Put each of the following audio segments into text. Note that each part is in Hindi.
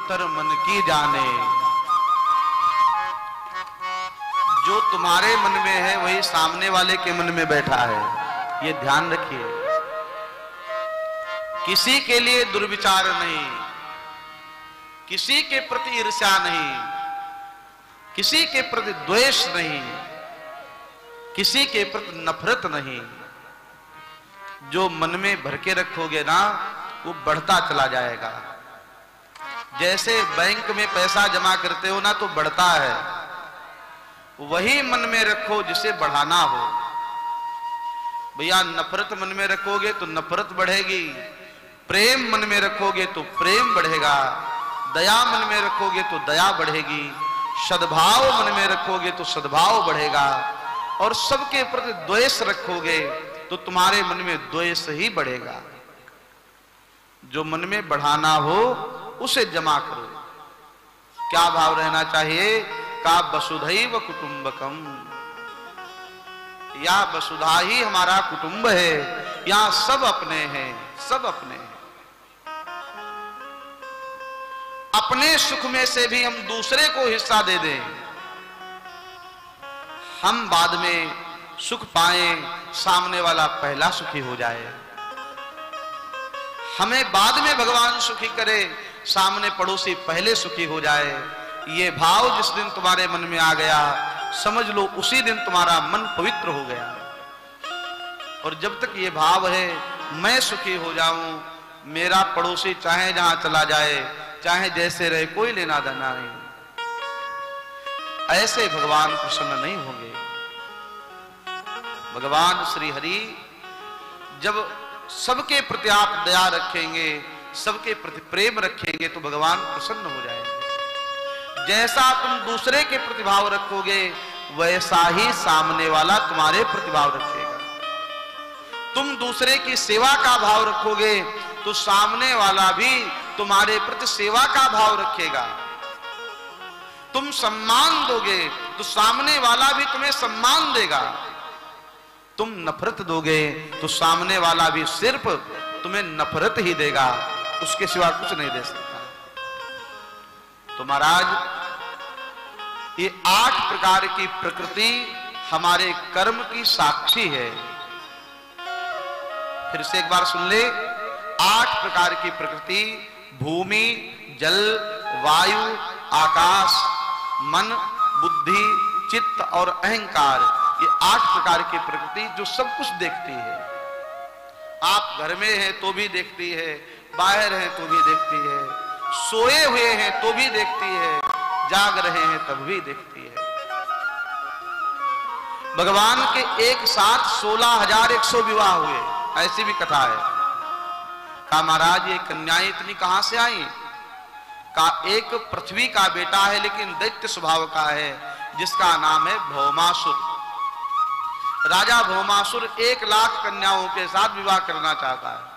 अंतर मन की जाने। जो तुम्हारे मन में है वही सामने वाले के मन में बैठा है, ये ध्यान रखिए। किसी के लिए दुर्विचार नहीं, किसी के प्रति ईर्ष्या नहीं, किसी के प्रति द्वेष नहीं, किसी के प्रति नफरत नहीं। जो मन में भर के रखोगे ना वो बढ़ता चला जाएगा। जैसे बैंक में पैसा जमा करते हो ना तो बढ़ता है, वही मन में रखो जिसे बढ़ाना हो। भैया नफरत मन में रखोगे तो नफरत बढ़ेगी, प्रेम मन में रखोगे तो प्रेम बढ़ेगा, दया मन में रखोगे तो दया बढ़ेगी, सद्भाव मन में रखोगे तो सद्भाव बढ़ेगा, और सबके प्रति द्वेष रखोगे तो तुम्हारे मन में द्वेष ही बढ़ेगा। जो मन में बढ़ाना हो उसे जमा करो। क्या भाव रहना चाहिए? का वसुधैव कुटुंबकम, या वसुधा ही हमारा कुटुंब है, यहां सब अपने हैं, सब अपने हैं। अपने सुख में से भी हम दूसरे को हिस्सा दे दें, हम बाद में सुख पाएं, सामने वाला पहला सुखी हो जाए। हमें बाद में भगवान सुखी करे, सामने पड़ोसी पहले सुखी हो जाए। ये भाव जिस दिन तुम्हारे मन में आ गया, समझ लो उसी दिन तुम्हारा मन पवित्र हो गया। और जब तक ये भाव है मैं सुखी हो जाऊं, मेरा पड़ोसी चाहे जहां चला जाए, चाहे जैसे रहे, कोई लेना देना नहीं, ऐसे भगवान प्रसन्न नहीं होंगे। भगवान श्री हरि जब सबके प्रति आप दया रखेंगे, सबके प्रति प्रेम रखेंगे तो भगवान प्रसन्न हो जाएंगे। जैसा तुम दूसरे के प्रतिभाव रखोगे वैसा ही सामने वाला तुम्हारे प्रतिभाव रखेगा। तुम दूसरे की सेवा का भाव रखोगे तो सामने वाला भी तुम्हारे प्रति सेवा का भाव रखेगा। तुम सम्मान दोगे तो सामने वाला भी तुम्हें सम्मान देगा। तुम नफरत दोगे तो सामने वाला भी सिर्फ तुम्हें नफरत ही देगा, उसके सिवा कुछ नहीं दे सकता। तो महाराज ये 8 प्रकार की प्रकृति हमारे कर्म की साक्षी है। फिर से एक बार सुन ले, 8 प्रकार की प्रकृति, भूमि, जल, वायु, आकाश, मन, बुद्धि, चित्त और अहंकार, ये 8 प्रकार की प्रकृति जो सब कुछ देखती है। आप घर में हैं तो भी देखती है, बाहर हैं तो भी देखती है, सोए हुए हैं तो भी देखती है, जाग रहे हैं तब भी देखती है। भगवान के एक साथ 16,100 विवाह हुए, ऐसी भी कथा है। कहा महाराज ये कन्याएं इतनी कहां से आई? का एक पृथ्वी का बेटा है लेकिन दैत्य स्वभाव का है, जिसका नाम है भौमासुर। राजा भौमासुर 1 लाख कन्याओं के साथ विवाह करना चाहता है।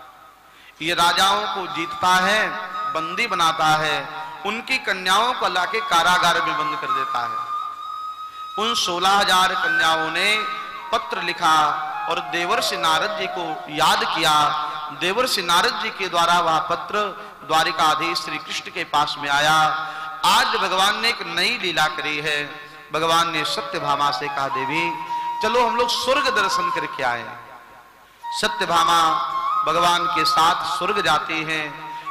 ये राजाओं को जीतता है, बंदी बनाता है, उनकी कन्याओं को लाके कारागार में बंद कर देता है। उन 16,000 कन्याओं ने पत्र लिखा और देवर्षि नारद जी को याद किया। देवर्षि नारद जी के द्वारा वह पत्र द्वारिकाधीश श्री कृष्ण के पास में आया। आज भगवान ने एक नई लीला करी है। भगवान ने सत्यभामा से कहा देवी चलो हम लोग स्वर्ग दर्शन करके आए। सत्यभामा भगवान के साथ स्वर्ग जाती हैं।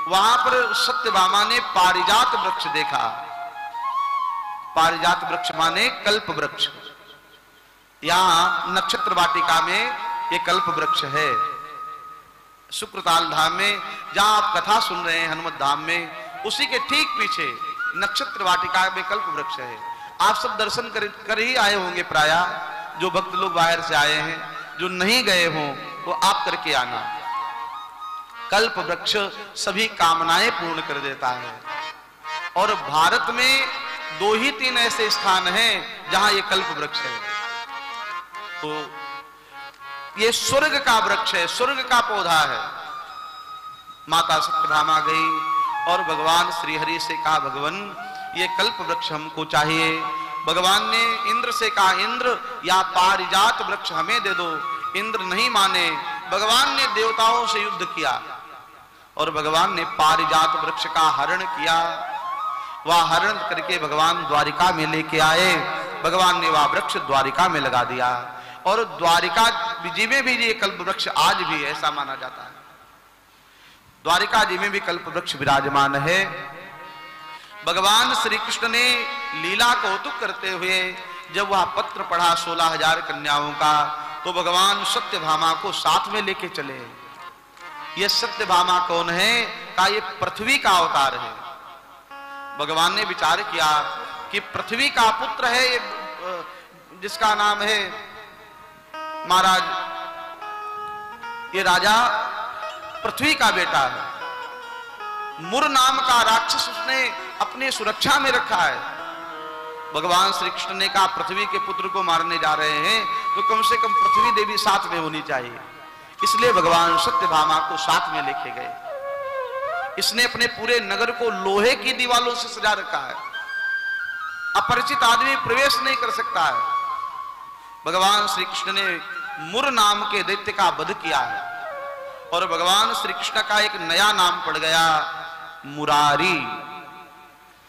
वहां पर सत्यभामा ने पारिजात वृक्ष देखा। पारिजात वृक्ष माने कल्प वृक्ष। यहां नक्षत्र वाटिका में ये कल्प वृक्ष है। शुक्रताल धाम में जहां आप कथा सुन रहे हैं हनुमत धाम में, उसी के ठीक पीछे नक्षत्र वाटिका में कल्प वृक्ष है। आप सब दर्शन कर ही आए होंगे प्राय। जो भक्त लोग बाहर से आए हैं, जो नहीं गए हों वो आप करके आना। कल्प वृक्ष सभी कामनाएं पूर्ण कर देता है। और भारत में 2 ही 3 ऐसे स्थान हैं जहां ये कल्प वृक्ष है। तो ये स्वर्ग का वृक्ष है, स्वर्ग का पौधा है। माता सत्यभामा गई और भगवान श्री हरि से कहा भगवान ये कल्प वृक्ष हमको चाहिए। भगवान ने इंद्र से कहा इंद्र या पारिजात वृक्ष हमें दे दो। इंद्र नहीं माने। भगवान ने देवताओं से युद्ध किया और भगवान ने पारिजात वृक्ष का हरण किया वह हरण करके भगवान द्वारिका में लेके आए। भगवान ने वह वृक्ष द्वारिका में लगा दिया और द्वारिका जी में भी ये कल्प वृक्ष आज भी ऐसा माना जाता है। द्वारिका जी में भी कल्प वृक्ष विराजमान है। भगवान श्री कृष्ण ने लीला कौतुक करते हुए जब वह पत्र पढ़ा 16,000 कन्याओं का, तो भगवान सत्यभामा को साथ में लेके चले। ये सत्यभामा कौन है? का ये पृथ्वी का अवतार है। भगवान ने विचार किया कि पृथ्वी का पुत्र है ये, जिसका नाम है महाराज, ये राजा पृथ्वी का बेटा है। मुर नाम का राक्षस उसने अपनी सुरक्षा में रखा है। भगवान श्री कृष्ण ने कहा पृथ्वी के पुत्र को मारने जा रहे हैं तो कम से कम पृथ्वी देवी साथ में होनी चाहिए। इसलिए भगवान सत्यभामा को साथ में लेके गए। इसने अपने पूरे नगर को लोहे की दीवालों से सजा रखा है, अपरिचित आदमी प्रवेश नहीं कर सकता है। भगवान श्री कृष्ण ने मुर नाम के दैत्य का वध किया है और भगवान श्री कृष्ण का एक नया नाम पड़ गया, मुरारी।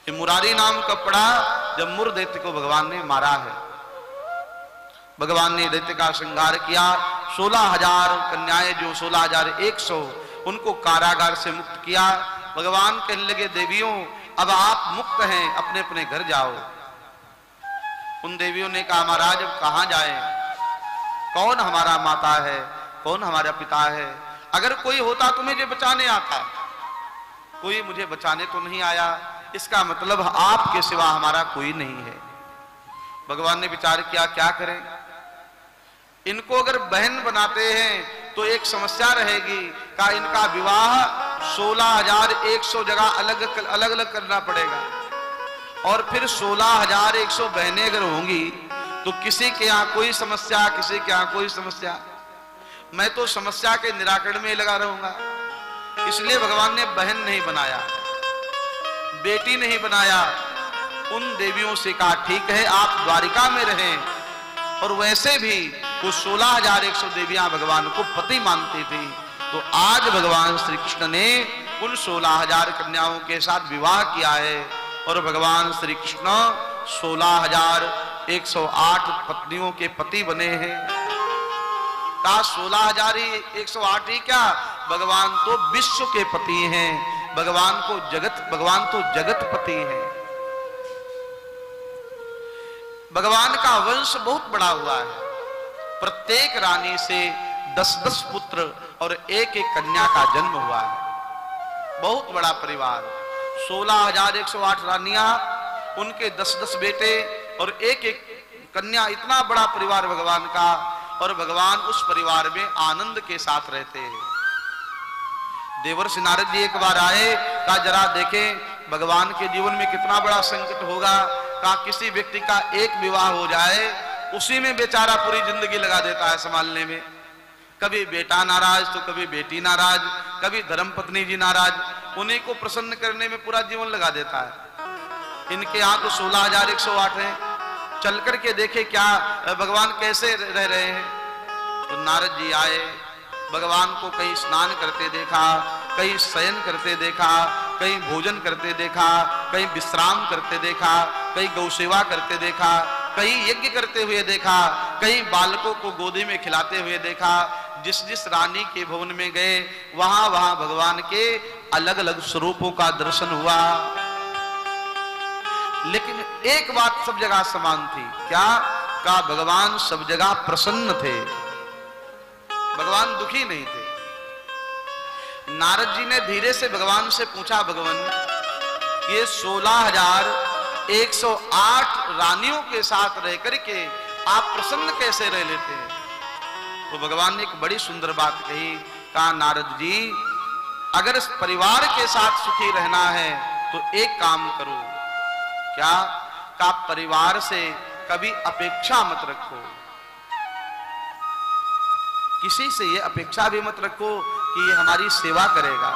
ये मुरारी नाम कब पड़ा? जब मुर दैत्य को भगवान ने मारा है। भगवान ने दैत्य का संहार किया। 16,000 कन्याएं, जो 16,100, उनको कारागार से मुक्त किया। भगवान कहने लगे देवियों अब आप मुक्त हैं, अपने अपने घर जाओ। उन देवियों ने कहा महाराज अब कहां जाएं? कौन हमारा माता है, कौन हमारा पिता है? अगर कोई होता तो मुझे बचाने आता, कोई मुझे बचाने तो नहीं आया, इसका मतलब आपके सिवा हमारा कोई नहीं है। भगवान ने विचार किया क्या करें? इनको अगर बहन बनाते हैं तो एक समस्या रहेगी, का इनका विवाह 16,100 जगह अलग अलग करना पड़ेगा और फिर 16,100 बहनें अगर होंगी तो किसी के यहाँ कोई समस्या, किसी के यहाँ कोई समस्या। मैं तो समस्या के निराकरण में लगा रहूंगा। इसलिए भगवान ने बहन नहीं बनाया, बेटी नहीं बनाया। उन देवियों से कहा ठीक है आप द्वारिका में रहें। और वैसे भी वो 16,100 देवियां भगवान को पति मानती थी। तो आज भगवान श्री कृष्ण ने उन 16,000 कन्याओं के साथ विवाह किया है और भगवान श्री कृष्ण 16,108 पत्नियों के पति बने हैं। का 16,108 ही क्या, भगवान तो विश्व के पति हैं। भगवान तो जगतपति है। भगवान का वंश बहुत बड़ा हुआ है। प्रत्येक रानी से 10-10 पुत्र और एक एक कन्या का जन्म हुआ है। बहुत बड़ा परिवार, 16,108 रानियां, उनके 10-10 बेटे और एक एक कन्या, इतना बड़ा परिवार भगवान का। और भगवान उस परिवार में आनंद के साथ रहते हैं। देवर्षि नारद जी एक बार आए, कहा जरा देखें भगवान के जीवन में कितना बड़ा संकट होगा। कहा किसी व्यक्ति का एक विवाह हो जाए उसी में बेचारा पूरी जिंदगी लगा देता है संभालने में। कभी बेटा नाराज तो कभी बेटी नाराज, कभी धर्मपत्नी जी नाराज, उन्हीं को प्रसन्न करने में पूरा जीवन लगा देता है। इनके यहाँ तो 16,108 हैं। चल करके देखे क्या भगवान कैसे रह रहे हैं। तो नारद जी आए, भगवान को कहीं स्नान करते देखा, कहीं शयन करते देखा, कहीं भोजन करते देखा, कहीं विश्राम करते देखा, कहीं गौसेवा करते देखा, कहीं यज्ञ करते हुए देखा, कहीं बालकों को गोदी में खिलाते हुए देखा। जिस जिस रानी के भवन में गए वहां वहां भगवान के अलग अलग स्वरूपों का दर्शन हुआ। लेकिन एक बात सब जगह समान थी, क्या? का भगवान सब जगह प्रसन्न थे, भगवान दुखी नहीं थे। नारद जी ने धीरे से भगवान से पूछा, भगवान ये 16,108 रानियों के साथ रह करके आप प्रसन्न कैसे रह लेते हैं? तो भगवान ने एक बड़ी सुंदर बात कही। कहा नारद जी अगर इस परिवार के साथ सुखी रहना है तो एक काम करो। क्या? का परिवार से कभी अपेक्षा मत रखो, किसी से ये अपेक्षा भी मत रखो कि ये हमारी सेवा करेगा,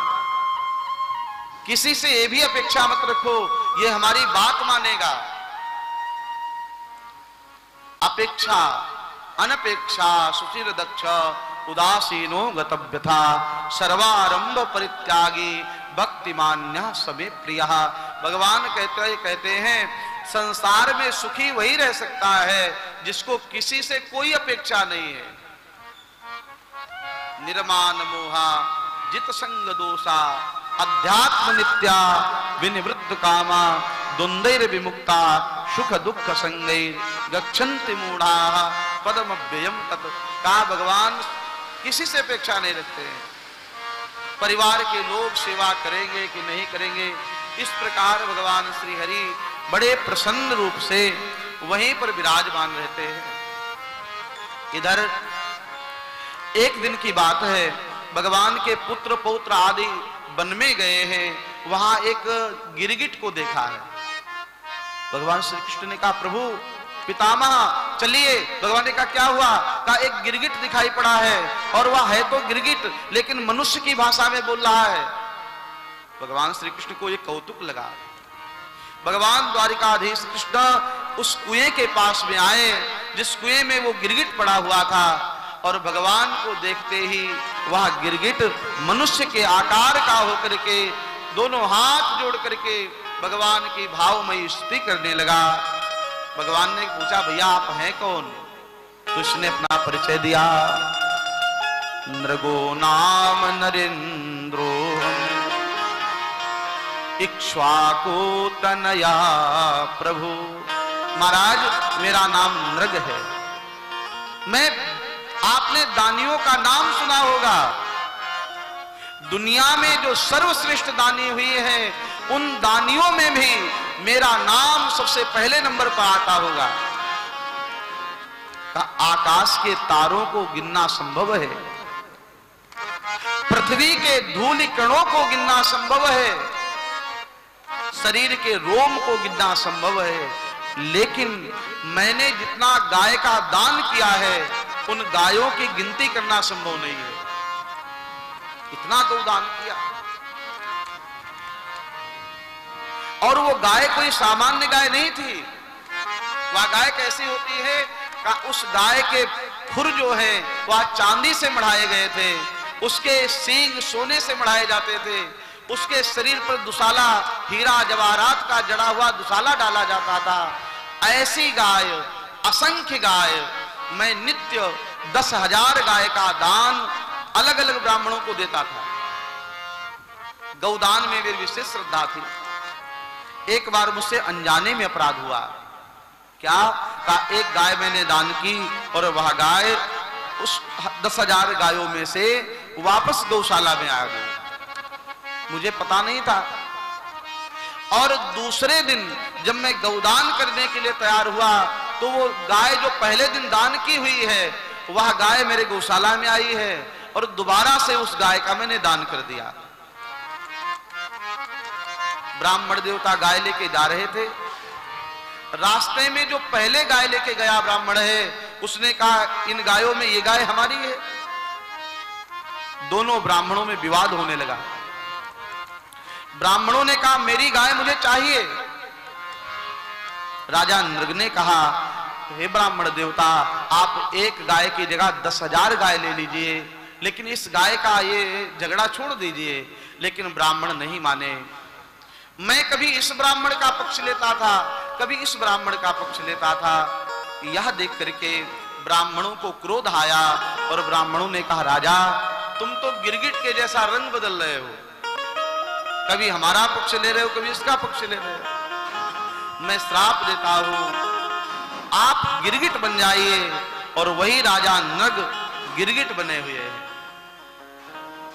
किसी से ये भी अपेक्षा मत रखो ये हमारी बात मानेगा। अपेक्षा अनपेक्षा सुचिर दक्ष उदासीनो गतव्यथा सर्वारंभ परित्यागी भक्तिमान्य समे प्रियः। भगवान कहते हैं संसार में सुखी वही रह सकता है जिसको किसी से कोई अपेक्षा नहीं है। निर्मान मोहा जित संग दोषा अध्यात्म नित्या विनिवृत्त कामा द्वंद्वैर विमुक्ता सुख दुख संगैर गच्छन्ति मूढ़ा पदम अव्ययम तत्। कहा भगवान किसी से अपेक्षा नहीं रखते हैं। परिवार के लोग सेवा करेंगे कि नहीं करेंगे, इस प्रकार भगवान श्री हरि बड़े प्रसन्न रूप से वहीं पर विराजमान रहते हैं। इधर एक दिन की बात है, भगवान के पुत्र पौत्र आदि वन में गए हैं, वहां एक गिरगिट को देखा है। भगवान श्री कृष्ण ने कहा प्रभु पितामह चलिए। भगवान ने कहा क्या हुआ? कहा एक गिरगिट दिखाई पड़ा है और वह है तो गिरगिट लेकिन मनुष्य की भाषा में बोल रहा है। भगवान श्री कृष्ण को एक कौतुक लगा। भगवान द्वारिकाधीश कृष्ण उस कुएं के पास में आए जिस कुएं में वो गिरगिट पड़ा हुआ था, और भगवान को देखते ही वह गिरगिट मनुष्य के आकार का होकर के दोनों हाथ जोड़ करके भगवान की भावमयी स्तुति करने लगा। भगवान ने पूछा भैया आप हैं कौन? तो उसने अपना परिचय दिया। नृगो नाम नरेंद्रो इक्ष्वाको तनया प्रभु। महाराज मेरा नाम नृग है। मैं आपने दानियों का नाम सुना होगा, दुनिया में जो सर्वश्रेष्ठ दानी हुई है उन दानियों में भी मेरा नाम सबसे पहले नंबर पर आता होगा। आकाश के तारों को गिनना संभव है, पृथ्वी के धूल कणों को गिनना संभव है, शरीर के रोम को गिनना संभव है, लेकिन मैंने जितना गाय का दान किया है उन गायों की गिनती करना संभव नहीं है। इतना तो दान किया। और वो गाय कोई सामान्य गाय नहीं थी। वह गाय कैसी होती है? उस गाय के खुर जो है वह चांदी से मढ़ाए गए थे, उसके सींग सोने से मढ़ाए जाते थे, उसके शरीर पर दुसाला हीरा जवाहरात का जड़ा हुआ दुसाला डाला जाता था। ऐसी गाय, असंख्य गाय, मैं नित्य 10,000 गाय का दान अलग अलग ब्राह्मणों को देता था। गौदान में मेरी विशेष श्रद्धा थी। एक बार मुझसे अनजाने में अपराध हुआ। क्या? का एक गाय मैंने दान की और वह गाय उस 10,000 गायों में से वापस गौशाला में आ गई। मुझे पता नहीं था। और दूसरे दिन जब मैं गौदान करने के लिए तैयार हुआ तो वो गाय जो पहले दिन दान की हुई है वह गाय मेरे गौशाला में आई है और दोबारा से उस गाय का मैंने दान कर दिया। ब्राह्मण देवता गाय लेके जा रहे थे। रास्ते में जो पहले गाय लेके गया ब्राह्मण है उसने कहा इन गायों में ये गाय हमारी है। दोनों ब्राह्मणों में विवाद होने लगा। ब्राह्मणों ने कहा मेरी गाय मुझे चाहिए। राजा नृग ने कहा हे ब्राह्मण देवता आप एक गाय की जगह 10,000 गाय ले लीजिए, लेकिन इस गाय का ये झगड़ा छोड़ दीजिए। लेकिन ब्राह्मण नहीं माने। मैं कभी इस ब्राह्मण का पक्ष लेता था, कभी इस ब्राह्मण का पक्ष लेता था। यह देख करके ब्राह्मणों को क्रोध आया और ब्राह्मणों ने कहा राजा तुम तो गिरगिट के जैसा रंग बदल रहे हो, कभी हमारा पक्ष ले रहे हो कभी इसका पक्ष ले रहे हो। मैं श्राप देता हूं आप गिरगिट बन जाइए। और वही राजा नृग गिरगिट बने हुए हैं।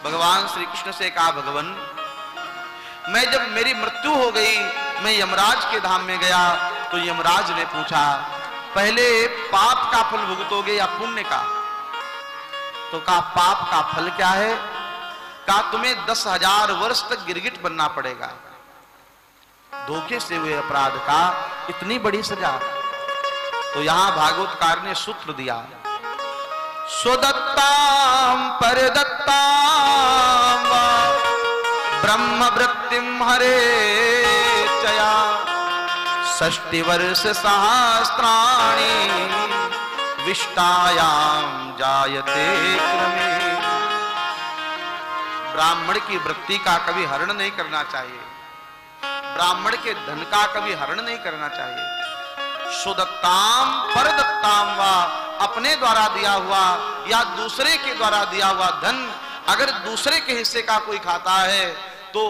भगवान श्री कृष्ण से कहा भगवान मैं जब मेरी मृत्यु हो गई मैं यमराज के धाम में गया तो यमराज ने पूछा पहले पाप का फल भुगतोगे या पुण्य का? तो कहा पाप का फल क्या है? कहा तुम्हें 10,000 वर्ष तक गिरगिट बनना पड़ेगा। धोखे से हुए अपराध का इतनी बड़ी सजा। तो यहां भागवतकार ने सूत्र दिया स्वदत्ताम परदत्ताम ब्रह्म वृत्तिम हरे चया 60 वर्ष सहस्राणि विष्टायाम जायते क्रमे। ब्राह्मण की वृत्ति का कभी हरण नहीं करना चाहिए। ब्राह्मण के धन का कभी हरण नहीं करना चाहिए। सुदत्ताम परदत्ताम वा, अपने द्वारा दिया हुआ या दूसरे के द्वारा दिया हुआ धन अगर दूसरे के हिस्से का कोई खाता है तो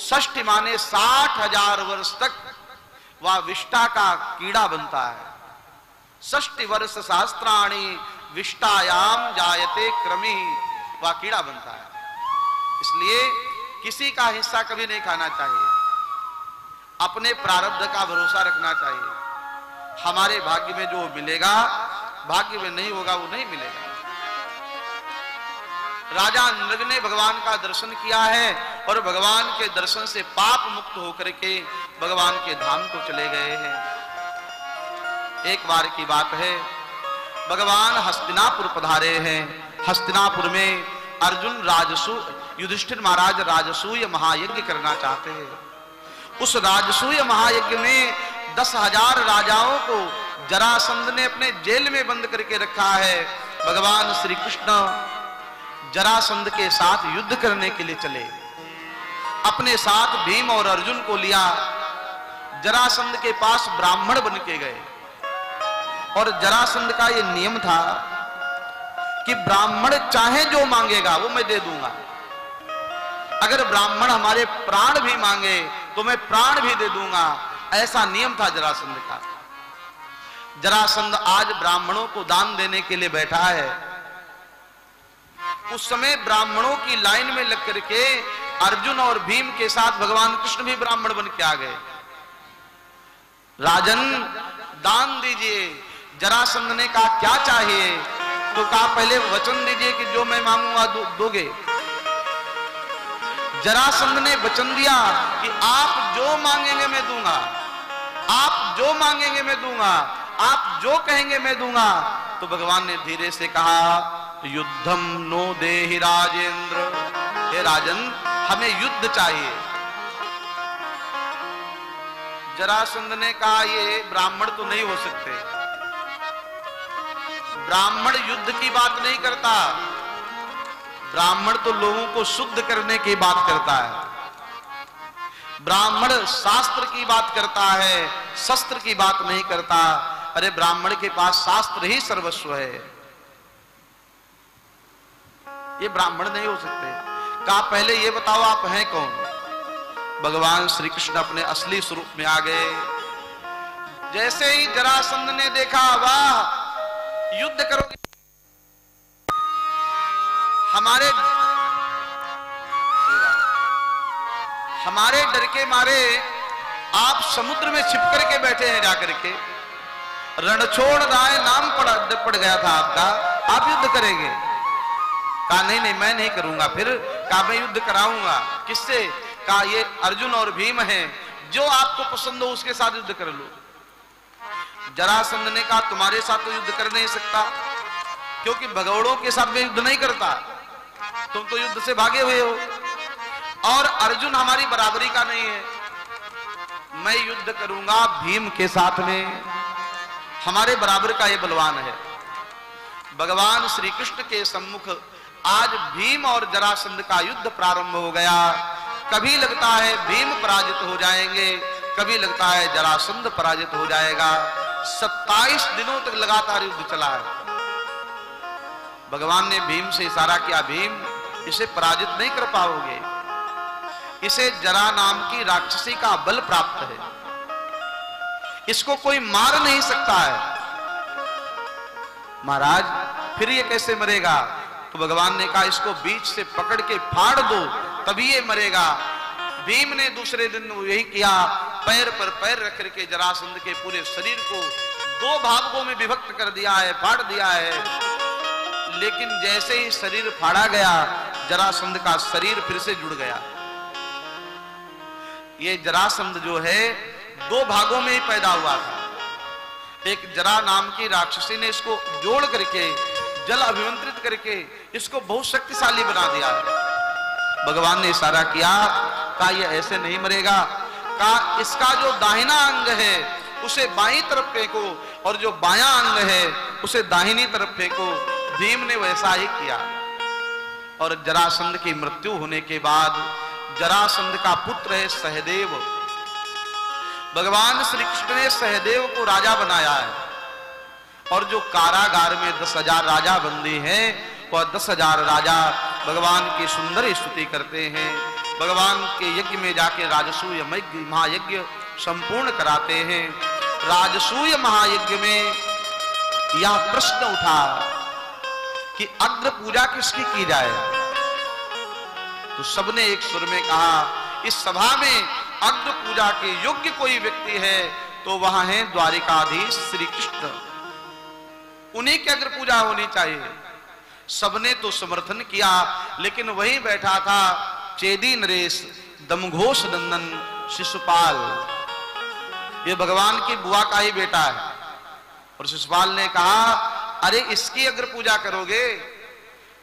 षष्ठी माने 60,000 वर्ष तक वह विष्टा का कीड़ा बनता है। षष्ठी वर्ष सहस्त्राणी विष्टायाम जायते क्रमी, वह कीड़ा बनता है। इसलिए किसी का हिस्सा कभी नहीं खाना चाहिए, अपने प्रारब्ध का भरोसा रखना चाहिए। हमारे भाग्य में जो मिलेगा, भाग्य में नहीं होगा वो नहीं मिलेगा। राजा नृग ने भगवान का दर्शन किया है और भगवान के दर्शन से पाप मुक्त होकर के भगवान के धाम को चले गए हैं। एक बार की बात है, भगवान हस्तिनापुर पधारे हैं। हस्तिनापुर में अर्जुन युधिष्ठिर महाराज राजसूय महायज्ञ करना चाहते हैं। उस राजसूय महायज्ञ में 10,000 राजाओं को जरासंध ने अपने जेल में बंद करके रखा है। भगवान श्री कृष्ण जरासंध के साथ युद्ध करने के लिए चले, अपने साथ भीम और अर्जुन को लिया। जरासंध के पास ब्राह्मण बन के गए और जरासंध का यह नियम था कि ब्राह्मण चाहे जो मांगेगा वो मैं दे दूंगा। अगर ब्राह्मण हमारे प्राण भी मांगे तो मैं प्राण भी दे दूंगा, ऐसा नियम था जरासंध का। जरासंध आज ब्राह्मणों को दान देने के लिए बैठा है। उस समय ब्राह्मणों की लाइन में लग करके अर्जुन और भीम के साथ भगवान कृष्ण भी ब्राह्मण बन के आ गए। राजन दान दीजिए। जरासंध ने कहा क्या चाहिए? तो कहा पहले वचन दीजिए कि जो मैं मांगूंगा दोगे। जरासंध ने वचन दिया कि आप जो मांगेंगे मैं दूंगा, आप जो मांगेंगे मैं दूंगा, आप जो कहेंगे मैं दूंगा। तो भगवान ने धीरे से कहा युद्धम नो देहि राजेंद्र, हे राजन हमें युद्ध चाहिए। जरासंध ने कहा ये ब्राह्मण तो नहीं हो सकते, ब्राह्मण युद्ध की बात नहीं करता, ब्राह्मण तो लोगों को शुद्ध करने की बात करता है। ब्राह्मण शास्त्र की बात करता है, शस्त्र की बात नहीं करता। अरे ब्राह्मण के पास शास्त्र ही सर्वस्व है, ये ब्राह्मण नहीं हो सकते। कहा पहले ये बताओ आप हैं कौन? भगवान श्री कृष्ण अपने असली स्वरूप में आ गए। जैसे ही जरासंध ने देखा वाह युद्ध करोगे, हमारे डर के मारे आप समुद्र में छिप करके बैठे हैं, जाकर के रणछोड़ राय नाम पड़ गया था आपका, आप युद्ध करेंगे? कहा नहीं नहीं मैं नहीं करूंगा। फिर कहा मैं युद्ध कराऊंगा। किससे? कहा ये अर्जुन और भीम हैं, जो आपको पसंद हो उसके साथ युद्ध कर लो। जरासंध ने कहा तुम्हारे साथ तो युद्ध कर नहीं सकता, क्योंकि भगौड़ों के साथ में युद्ध नहीं करता, तुम तो युद्ध से भागे हुए हो, और अर्जुन हमारी बराबरी का नहीं है। मैं युद्ध करूंगा भीम के साथ में, हमारे बराबर का ये बलवान है। भगवान श्री कृष्ण के सम्मुख आज भीम और जरासंध का युद्ध प्रारंभ हो गया। कभी लगता है भीम पराजित हो जाएंगे, कभी लगता है जरासंध पराजित हो जाएगा। 27 दिनों तक लगातार युद्ध चला है। भगवान ने भीम से इशारा किया, भीम इसे पराजित नहीं कर पाओगे, इसे जरा नाम की राक्षसी का बल प्राप्त है, इसको कोई मार नहीं सकता है। महाराज फिर ये कैसे मरेगा? तो भगवान ने कहा इसको बीच से पकड़ के फाड़ दो तभी ये मरेगा। भीम ने दूसरे दिन यही किया, पैर पर पैर रख करके जरासंध के पूरे शरीर को 2 भागों में विभक्त कर दिया है, फाड़ दिया है। लेकिन जैसे ही शरीर फाड़ा गया, जरासंध का शरीर फिर से जुड़ गया। ये जरासंध जो है 2 भागों में ही पैदा हुआ था। एक जरा नाम की राक्षसी ने इसको जोड़ करके जल अभिमंत्रित करके इसको बहुत शक्तिशाली बना दिया। भगवान ने इशारा किया, कहा ये ऐसे नहीं मरेगा, कहा इसका जो दाहिना अंग है उसे बाईं तरफ फेंको और जो बायां अंग है उसे दाहिनी तरफ फेंको। भीम ने वैसा ही किया और जरासंध की मृत्यु होने के बाद जरासंध का पुत्र है सहदेव, भगवान श्री कृष्ण ने सहदेव को राजा बनाया है, और जो कारागार में 10,000 राजा बंदी हैं, वह 10,000 राजा भगवान की सुंदर स्तुति करते हैं। भगवान के यज्ञ में जाके राजसूय महायज्ञ संपूर्ण कराते हैं। राजसूय महायज्ञ में यह प्रश्न उठा कि अग्र पूजा किसकी की जाए, तो सबने एक सुर में कहा, इस सभा में अग्र पूजा के योग्य कोई व्यक्ति है तो वहां है द्वारिकाधीश श्री कृष्ण, उन्हीं की अग्र पूजा होनी चाहिए। सबने तो समर्थन किया, लेकिन वहीं बैठा था चेदी नरेश दमघोष नंदन शिशुपाल, ये भगवान की बुआ का ही बेटा है। और शिशुपाल ने कहा, अरे इसकी अग्र पूजा करोगे,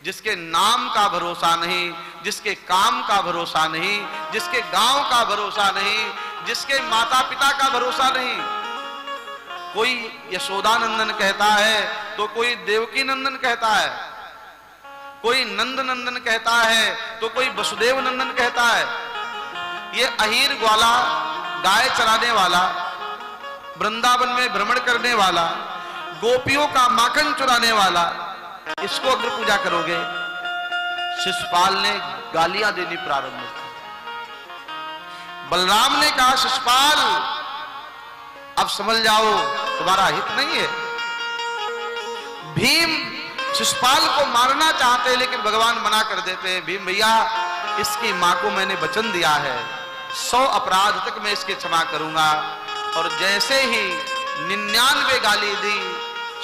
जिसके नाम का भरोसा नहीं, जिसके काम का भरोसा नहीं, जिसके गांव का भरोसा नहीं, जिसके माता पिता का भरोसा नहीं। कोई यशोदानंदन कहता है तो कोई देवकी नंदन कहता है, कोई नंद नंदन कहता है तो कोई वसुदेव नंदन कहता है। ये अहीर ग्वाला, गाय चराने वाला, वृंदावन में भ्रमण करने वाला, गोपियों का माखन चुराने वाला, इसको अग्र पूजा करोगे? शिशुपाल ने गालियां देनी प्रारंभ की। बलराम ने कहा, शिशुपाल अब समझ जाओ तुम्हारा हित नहीं है। भीम शिशुपाल को मारना चाहते हैं, लेकिन भगवान मना कर देते हैं। भीम भैया, इसकी मां को मैंने वचन दिया है, 100 अपराध तक मैं इसके क्षमा करूंगा। और जैसे ही 99 गाली दी,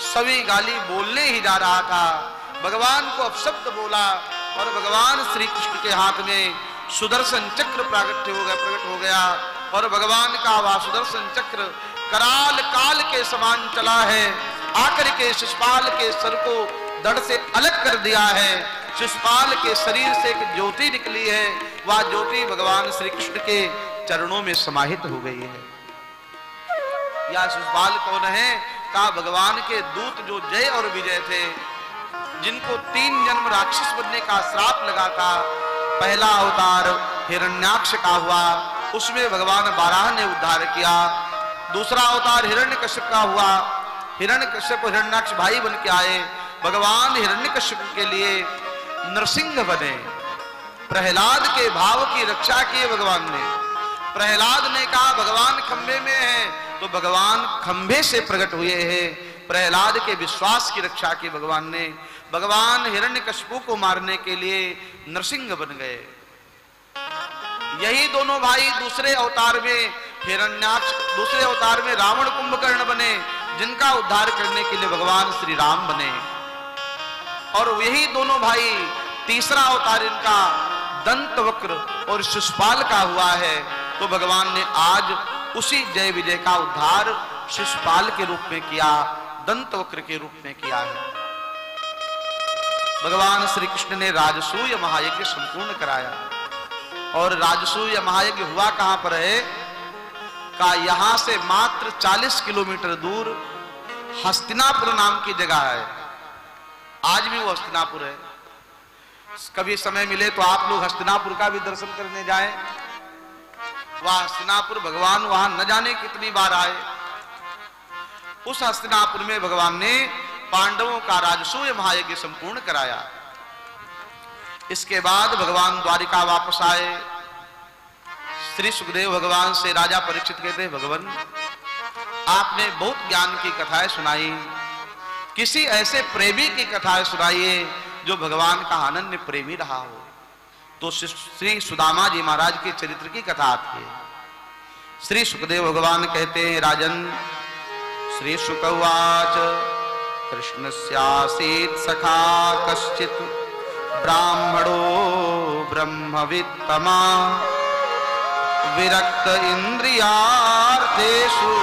सभी गाली बोलने ही जा रहा था, भगवान को अपशब्द बोला, और भगवान श्री कृष्ण के हाथ में सुदर्शन चक्र प्रकट हो गया। और भगवान का वह सुदर्शन चक्र कराल काल के समान चला है, आकर के शिशुपाल के सर को धड़ से अलग कर दिया है। शिशुपाल के शरीर से एक ज्योति निकली है, वह ज्योति भगवान श्री कृष्ण के चरणों में समाहित हो गई है। या शिशुपाल कौन है? का भगवान के दूत जो जय और विजय थे, जिनको 3 जन्म राक्षस बनने का श्राप लगा था। पहला अवतार हिरण्याक्ष का हुआ, उसमें भगवान बाराह ने उद्धार किया। दूसरा अवतार हिरण्यकश्यप का हुआ, हिरण्यकश्यप हिरण्याक्ष भाई बन के आए। भगवान हिरण्यकश्यप के लिए नरसिंह बने। प्रहलाद के भाव की रक्षा की भगवान ने। प्रहलाद ने कहा भगवान खंभे में है, तो भगवान खंभे से प्रकट हुए हैं। प्रहलाद के विश्वास की रक्षा की भगवान ने। भगवान हिरण्यकश्यप को मारने के लिए नरसिंह बन गए। यही दोनों भाई दूसरे अवतार में हिरण्याक्ष, दूसरे अवतार में रावण कुंभकर्ण बने, जिनका उद्धार करने के लिए भगवान श्री राम बने। और यही दोनों भाई तीसरा अवतार इनका दंतवक्र और शिशुपाल का हुआ है। तो भगवान ने आज उसी जय विजय का उद्धार शिशुपाल के रूप में किया, दंतवक्र के रूप में किया है। भगवान श्री कृष्ण ने राजसूय महायज्ञ संपूर्ण कराया। और राजसूय महायज्ञ हुआ कहां पर है? का यहां से मात्र 40 किलोमीटर दूर हस्तिनापुर नाम की जगह है। आज भी वो हस्तिनापुर है। कभी समय मिले तो आप लोग हस्तिनापुर का भी दर्शन करने जाएं। वह हस्तिनापुर, भगवान वहां न जाने कितनी बार आए। उस हस्तिनापुर में भगवान ने पांडवों का राजसूय महायज्ञ संपूर्ण कराया। इसके बाद भगवान द्वारिका वापस आए। श्री सुखदेव भगवान से राजा परीक्षित कहते, भगवान आपने बहुत ज्ञान की कथाएं सुनाई, किसी ऐसे प्रेमी की कथाएं सुनाइए जो भगवान का अनन्य प्रेमी रहा हो। तो श्री सुदामा जी महाराज के चरित्र की कथा आती है। श्री सुखदेव भगवान कहते हैं, राजन श्री शुक उवाच कृष्णस्यासीत् सखा कश्चित् ब्राह्मणो ब्रह्मवित्तमा विरक्त इंद्रियार्थेषु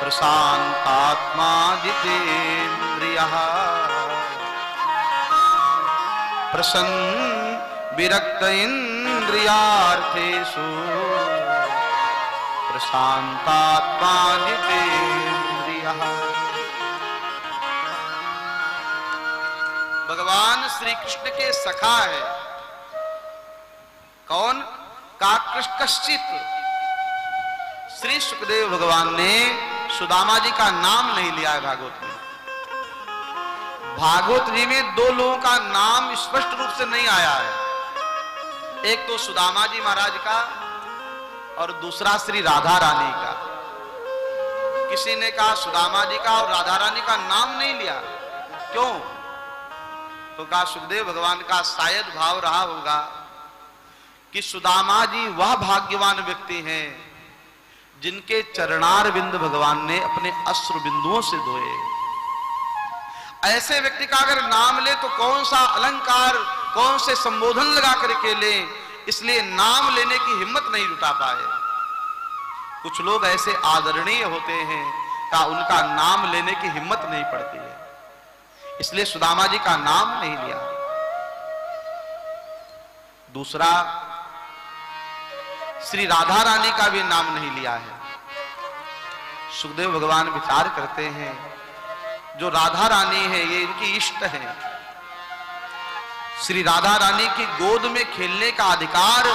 प्रशांतात्मा जितेन्द्रियः प्रसन्न विरक्त इंद्रियार्थेषु प्रशांतात्मा जितेन्द्रियः। भगवान श्री कृष्ण के सखा है। कौन? का कश्चित श्री सुखदेव भगवान ने सुदामा जी का नाम नहीं लिया है भागवत में। भागवत जी में दो लोगों का नाम स्पष्ट रूप से नहीं आया है, एक तो सुदामा जी महाराज का और दूसरा श्री राधा रानी का। किसी ने कहा सुदामा जी का और राधा रानी का नाम नहीं लिया, क्यों? तो कहा सुखदेव भगवान का शायद भाव रहा होगा कि सुदामा जी वह भाग्यवान व्यक्ति हैं जिनके चरणार बिंद भगवान ने अपने अश्रु बिंदुओं से धोए। ऐसे व्यक्ति का अगर नाम ले तो कौन सा अलंकार, कौन से संबोधन लगा करके ले, इसलिए नाम लेने की हिम्मत नहीं जुटा पाए। कुछ लोग ऐसे आदरणीय होते हैं का उनका नाम लेने की हिम्मत नहीं पड़ती है, इसलिए सुदामा जी का नाम नहीं लिया। दूसरा, श्री राधा रानी का भी नाम नहीं लिया है। सुखदेव भगवान विचार करते हैं जो राधा रानी है ये इनकी इष्ट है। श्री राधा रानी की गोद में खेलने का अधिकार,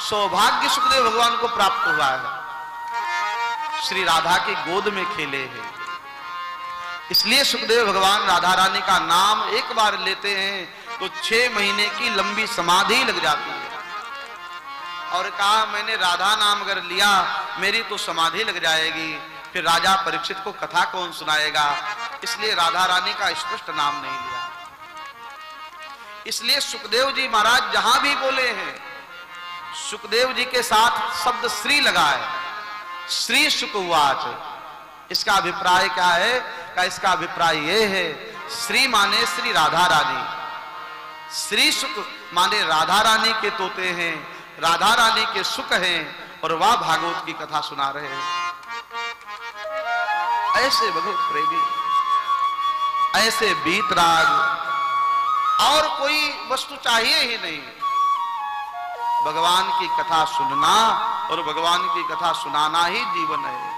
सौभाग्य सुखदेव भगवान को प्राप्त हुआ है। श्री राधा की गोद में खेले हैं, इसलिए सुखदेव भगवान राधा रानी का नाम एक बार लेते हैं तो 6 महीने की लंबी समाधि लग जाती है। और कहा मैंने राधा नाम अगर लिया मेरी तो समाधि लग जाएगी, फिर राजा परीक्षित को कथा कौन सुनाएगा, इसलिए राधा रानी का स्पष्ट नाम नहीं लिया। इसलिए सुखदेव जी महाराज जहां भी बोले हैं, सुखदेव जी के साथ शब्द श्री लगा है, श्री सुखवाच। इसका अभिप्राय क्या है? का इसका अभिप्राय यह है, श्री माने श्री राधा रानी, श्री सुख माने राधा रानी के तोते हैं, राधा रानी के सुख हैं और वह भागवत की कथा सुना रहे हैं। ऐसे भगवत प्रेमी, ऐसे बीतराग, और कोई वस्तु चाहिए ही नहीं। भगवान की कथा सुनना और भगवान की कथा सुनाना ही जीवन है।